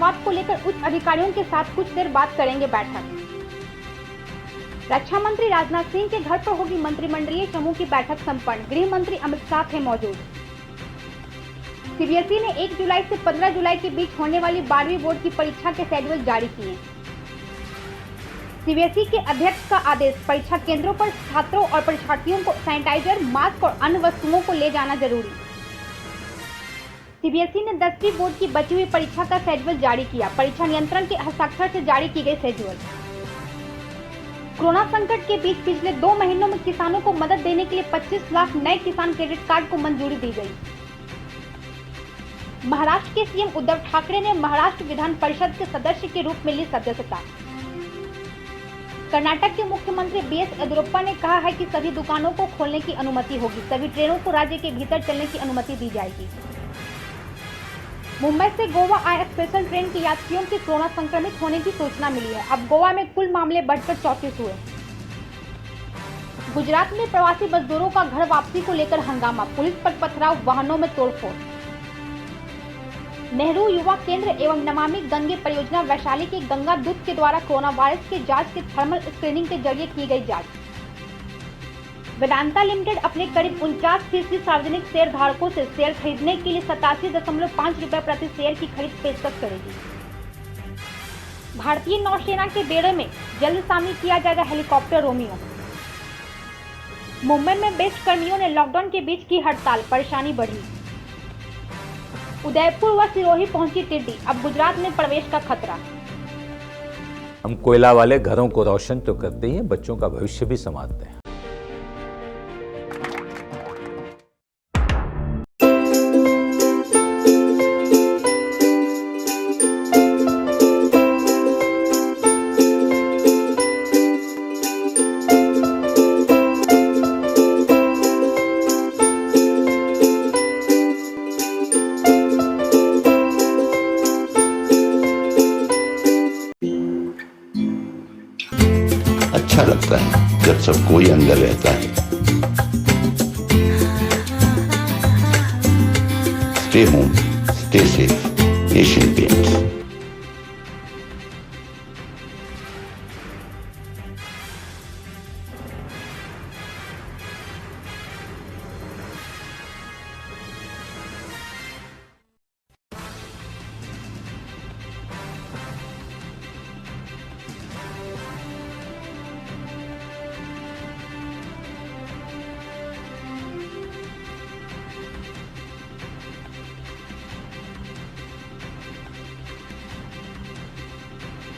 शुरुआत को लेकर उच्च अधिकारियों के साथ कुछ देर बाद करेंगे बैठक। रक्षा मंत्री राजनाथ सिंह के घर पर होगी मंत्रिमंडलीय समूह की बैठक संपन्न। गृह मंत्री अमित शाह थे मौजूद। सीबीएसई ने 1 जुलाई से 15 जुलाई के बीच होने वाली 12वीं बोर्ड की परीक्षा के शेड्यूल जारी किए। सीबीएसई के अध्यक्ष का आदेश, परीक्षा केंद्रों पर छात्रों और परीक्षार्थियों को सैनिटाइजर, मास्क और अन्य वस्तुओं को ले जाना जरूरी। सीबीएसई ने 10वीं बोर्ड की बची हुई परीक्षा का शेड्यूल जारी किया। परीक्षा नियंत्रण के हस्ताक्षर से जारी की गई शेड्यूल। कोरोना संकट के बीच पिछले 2 महीनों में किसानों को मदद देने के लिए 25 लाख नए किसान क्रेडिट कार्ड को मंजूरी दी गई। महाराष्ट्र के सीएम उद्धव ठाकरे ने महाराष्ट्र विधान परिषद के सदस्य के रूप में ली सदस्यता। कर्नाटक के मुख्यमंत्री बीएस येदियुरप्पा ने कहा है कि सभी दुकानों को खोलने की अनुमति होगी। सभी ट्रेनों को राज्य के भीतर चलने की अनुमति दी जाएगी। मुंबई से गोवा आए स्पेशल ट्रेन के यात्रियों के कोरोना संक्रमित होने की सूचना मिली है। अब गोवा में कुल मामले बढ़कर 34 हुए। गुजरात में प्रवासी मजदूरों का घर वापसी को लेकर हंगामा, पुलिस पर पथराव, वाहनों में तोड़फोड़। नेहरू युवा केंद्र एवं नमामि गंगे परियोजना वैशाली के गंगा दूत के द्वारा कोरोना वायरस के जांच की थर्मल स्क्रीनिंग के जरिए की गई जांच। वेदांता लिमिटेड अपने करीब 49% सार्वजनिक शेयर धारकों से शेयर खरीदने के लिए 87.5 रुपए प्रति शेयर की खरीद पेशकश करेगी। भारतीय नौसेना के बेड़े में जल्द शामिल किया जाएगा हेलीकॉप्टर रोमियो। मुंबई में बेस्ट कर्मियों ने लॉकडाउन के बीच की हड़ताल, परेशानी बढ़ी। उदयपुर व सिरोही पहुंची टिड्डी, अब गुजरात में प्रवेश का खतरा। हम कोयला वाले घरों को रोशन तो करते हैं, बच्चों का भविष्य भी संवारते हैं। अच्छा लगता है जब सब कोई अंदर रहता है। Stay home, stay safe, Asian paints.